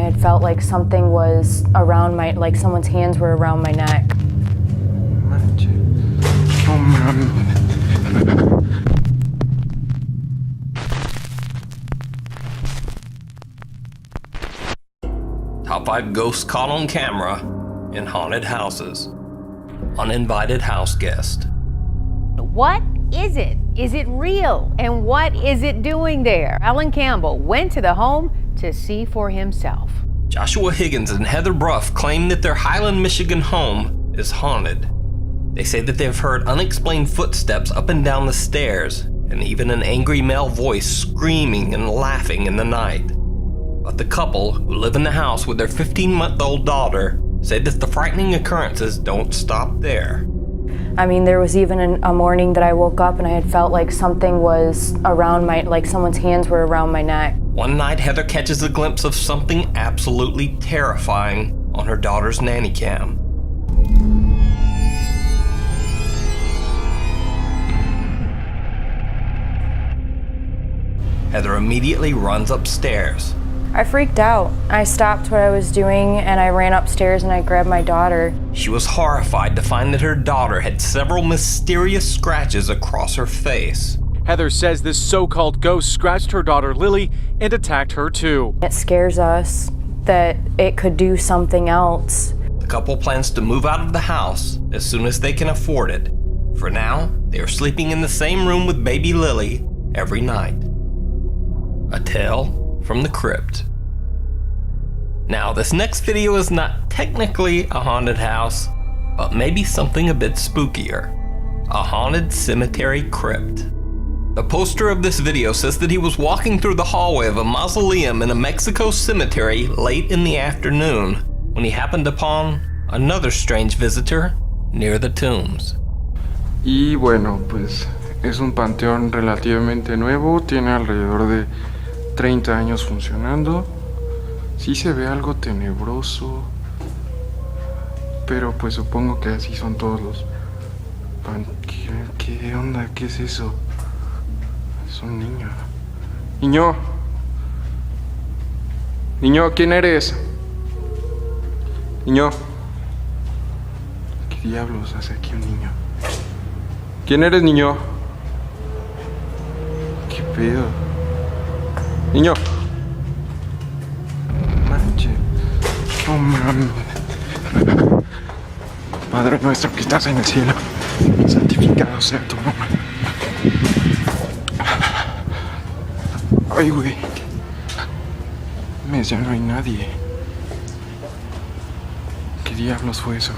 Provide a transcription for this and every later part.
had felt like something was around my, like someone's hands were around my neck. Top 5 ghosts caught on camera in haunted houses. Uninvited house guest. What is it? Is it real? And what is it doing there? Alan Campbell went to the home to see for himself. Joshua Higgins and Heather Bruff claim that their Highland, Michigan home is haunted. They say that they've heard unexplained footsteps up and down the stairs, and even an angry male voice screaming and laughing in the night. But the couple, who live in the house with their 15-month-old daughter, say that the frightening occurrences don't stop there. I mean, there was even a morning that I woke up and I had felt like something was around my, like someone's hands were around my neck. One night, Heather catches a glimpse of something absolutely terrifying on her daughter's nanny cam. Heather immediately runs upstairs. I freaked out. I stopped what I was doing and I ran upstairs and I grabbed my daughter. She was horrified to find that her daughter had several mysterious scratches across her face. Heather says this so-called ghost scratched her daughter Lily and attacked her too. It scares us that it could do something else. The couple plans to move out of the house as soon as they can afford it. For now, they are sleeping in the same room with baby Lily every night. A tale from the crypt. Now, this next video is not technically a haunted house, but maybe something a bit spookier. A haunted cemetery crypt. The poster of this video says that he was walking through the hallway of a mausoleum in a Mexico cemetery late in the afternoon when he happened upon another strange visitor near the tombs. Y bueno, pues es un panteón relativamente nuevo, tiene alrededor de 30 años funcionando. Sí se ve algo tenebroso, pero pues supongo que así son todos los ¿Qué onda? ¿Qué es eso? Es un niño. Niño. Niño, ¿quién eres? Niño. ¿Qué diablos hace aquí un niño? ¿Quién eres, niño? ¿Qué pedo? Niño. Manche. No mames. Padre nuestro que estás en el cielo, santificado sea tu nombre. Ay, güey. Ya no hay nadie. ¿Qué diablos fue eso?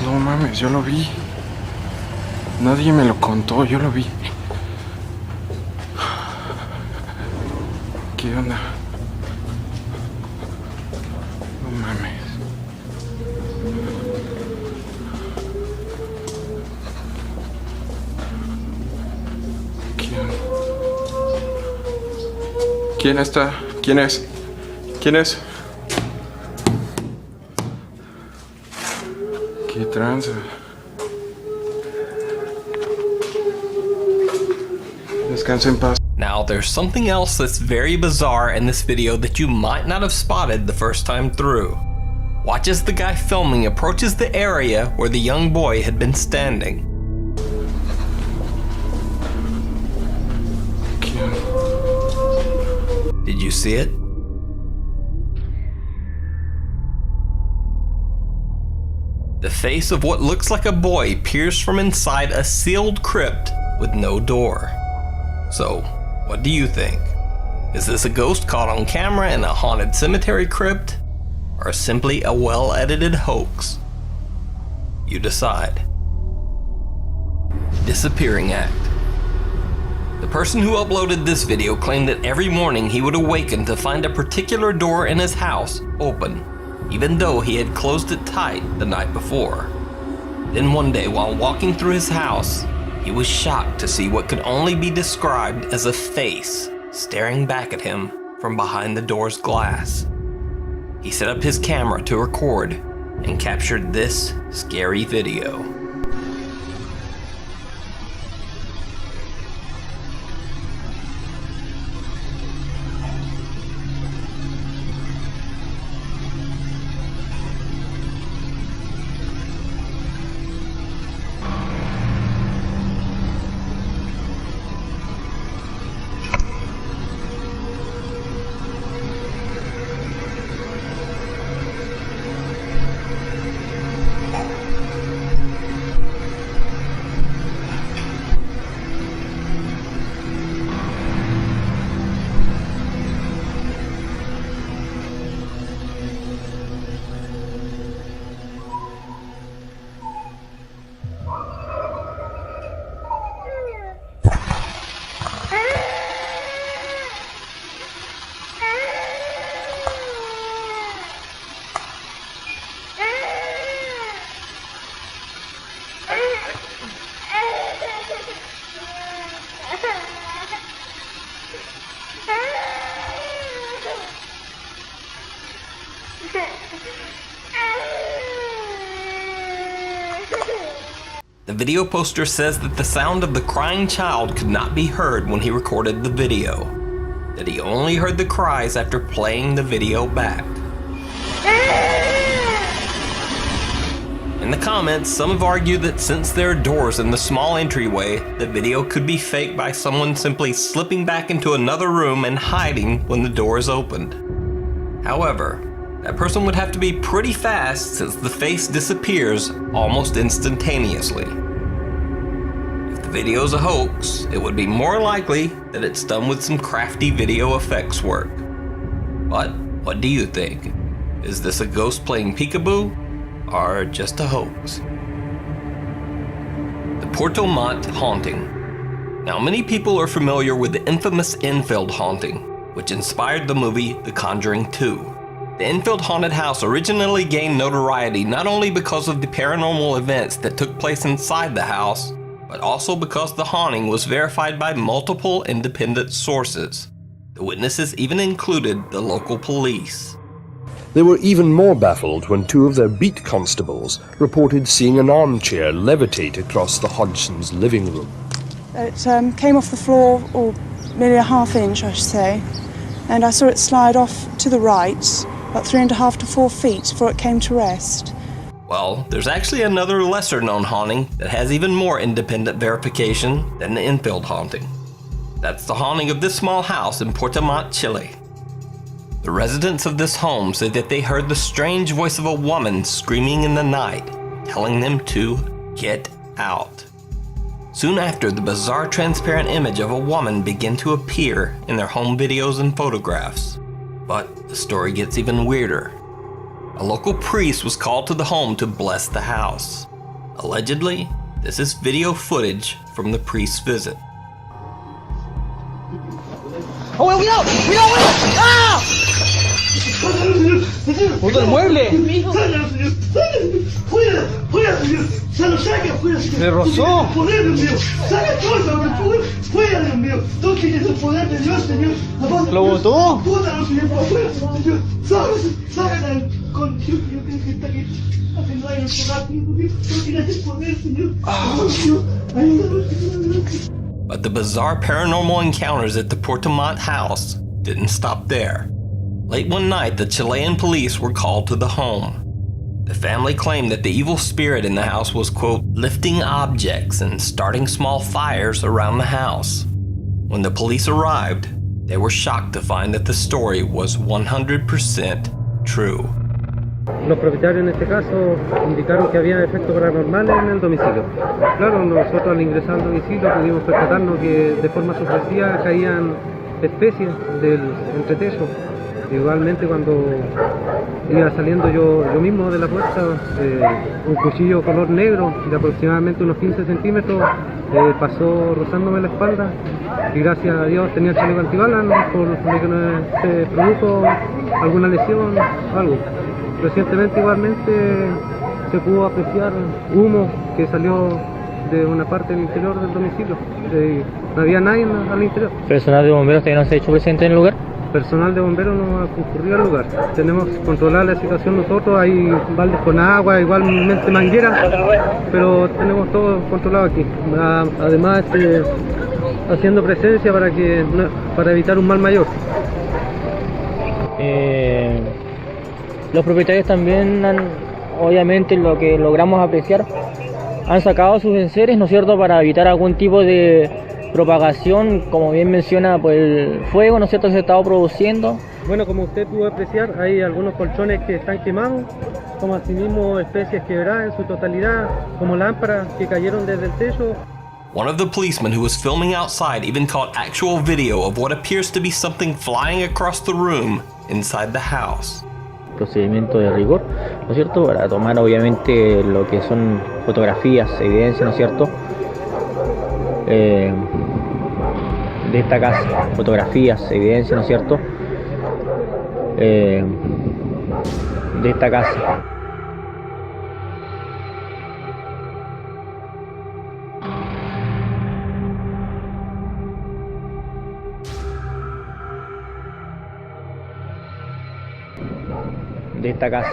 No mames, yo lo vi. Nadie me lo contó, yo lo vi. ¿Qué onda? No mames. ¿Qué onda? ¿Quién está? ¿Quién es? ¿Quién es? ¿Qué tranza? Descansa en paz. Now, there's something else that's very bizarre in this video that you might not have spotted the first time through. Watch as the guy filming approaches the area where the young boy had been standing. Did you see it? The face of what looks like a boy peers from inside a sealed crypt with no door. So, what do you think? Is this a ghost caught on camera in a haunted cemetery crypt? Or simply a well-edited hoax? You decide. Disappearing Act. The person who uploaded this video claimed that every morning he would awaken to find a particular door in his house open, even though he had closed it tight the night before. Then one day, while walking through his house, he was shocked to see what could only be described as a face staring back at him from behind the door's glass. He set up his camera to record and captured this scary video. video poster says that the sound of the crying child could not be heard when he recorded the video, that he only heard the cries after playing the video back. In the comments, some have argued that since there are doors in the small entryway, the video could be faked by someone simply slipping back into another room and hiding when the door is opened. However, that person would have to be pretty fast since the face disappears almost instantaneously. If the video is a hoax, it would be more likely that it's done with some crafty video effects work. But what do you think? Is this a ghost playing peekaboo? Or just a hoax? The Puerto Montt haunting. Now, many people are familiar with the infamous Enfield haunting, which inspired the movie The Conjuring 2. The Enfield haunted house originally gained notoriety not only because of the paranormal events that took place inside the house, but also because the haunting was verified by multiple independent sources. The witnesses even included the local police. They were even more baffled when two of their beat constables reported seeing an armchair levitate across the Hodgsons' living room. It came off the floor, or nearly a half inch, I should say, and I saw it slide off to the right, about 3.5 to 4 feet before it came to rest. Well, there's actually another lesser-known haunting that has even more independent verification than the Enfield haunting. That's the haunting of this small house in Puerto Montt, Chile. The residents of this home say that they heard the strange voice of a woman screaming in the night, telling them to get out. Soon after, the bizarre transparent image of a woman began to appear in their home videos and photographs. But the story gets even weirder. A local priest was called to the home to bless the house. Allegedly, this is video footage from the priest's visit. ¡Oh, cuidado! ¡Cuidado! ¡Ah! ¡Puto el mueble! ¡Fuera! ¡Fuera, señor! ¡Se lo saca! ¡Fuera, señor! ¡Me rozó! ¡Poder, Dios mío! ¡Saca todo, Dios! ¡Fuera, Dios mío! ¡Tú tienes el poder de Dios, señor! ¿Lo botó? ¡Bótalo, señor! ¡Fuera, señor! ¡Sácalo! ¡Con Dios mío! ¡Que está aquí! ¡Haciendo aire rápido! ¡Tú tienes el poder, señor! ¡Oh, Dios! ¡Ayúdalo, señor! But the bizarre paranormal encounters at the Puerto Montt house didn't stop there. Late one night, the Chilean police were called to the home. The family claimed that the evil spirit in the house was, quote, lifting objects and starting small fires around the house. When the police arrived, they were shocked to find that the story was 100% true. Los propietarios en este caso indicaron que había efectos paranormales en el domicilio. Claro, nosotros al ingresar al domicilio pudimos percatarnos que de forma sorpresiva caían especies del entretecho. Igualmente cuando iba saliendo yo mismo de la puerta, un cuchillo color negro de aproximadamente unos 15 centímetros pasó rozándome la espalda y gracias a Dios tenía el chaleco antibalas, por lo que no se produjo alguna lesión o algo. Recientemente igualmente se pudo apreciar humo que salió de una parte del interior del domicilio. No había nadie al interior. ¿Personal de bomberos todavía no se ha hecho presente en el lugar? Personal de bomberos no ha concurrido al lugar. Tenemos controlada la situación nosotros, hay baldes con agua, igualmente mangueras, pero tenemos todo controlado aquí. Además, haciendo presencia para evitar un mal mayor. Los propietarios también obviamente lo que logramos apreciar, han sacado sus enseres, ¿no es cierto?, para evitar algún tipo de propagación, como bien menciona, pues el fuego, ¿no es cierto?, se ha estado produciendo. Bueno, como usted pudo apreciar, hay algunos colchones que están quemados, como asimismo especies quebradas en su totalidad, como lámparas que cayeron desde el techo. One of the policemen who was filming outside even caught actual video of what appears to be something flying across the room inside the house. Procedimiento de rigor, ¿no es cierto?, para tomar obviamente lo que son fotografías, evidencias, ¿no es cierto?, de esta casa, fotografías, evidencias, ¿no es cierto?, de esta casa. De esta casa.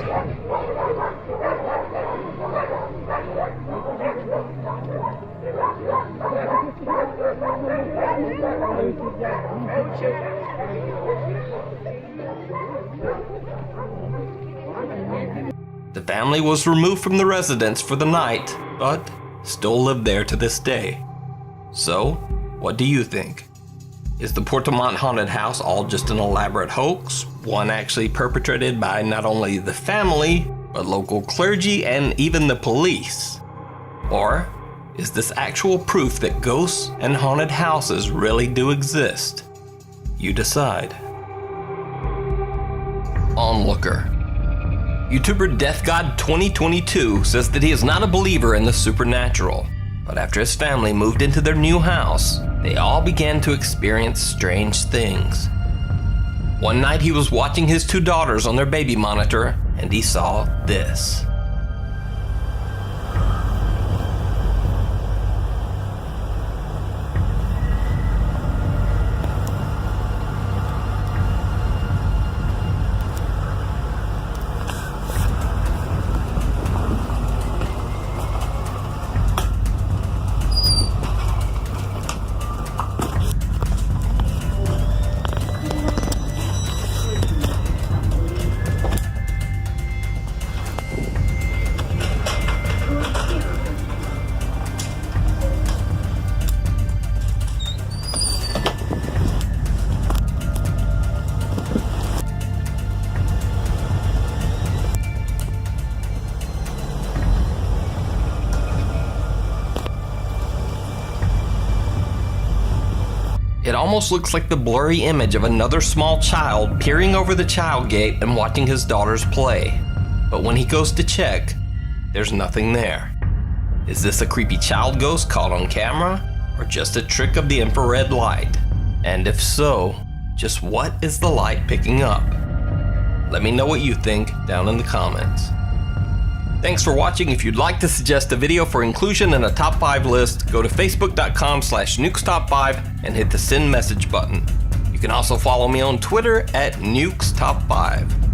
The family was removed from the residence for the night, but still live there to this day. So, what do you think? Is the Portamont haunted house all just an elaborate hoax, one actually perpetrated by not only the family, but local clergy and even the police? Or is this actual proof that ghosts and haunted houses really do exist? You decide. Onlooker. YouTuber DeathGod2022 says that he is not a believer in the supernatural, but after his family moved into their new house, they all began to experience strange things. One night he was watching his two daughters on their baby monitor, and he saw this. It almost looks like the blurry image of another small child peering over the child gate and watching his daughters play. But when he goes to check, there's nothing there. Is this a creepy child ghost caught on camera, or just a trick of the infrared light? And if so, just what is the light picking up? Let me know what you think down in the comments. Thanks for watching. If you'd like to suggest a video for inclusion in a top 5 list, go to facebook.com/nukestop5 and hit the send message button. You can also follow me on Twitter at NukesTop5.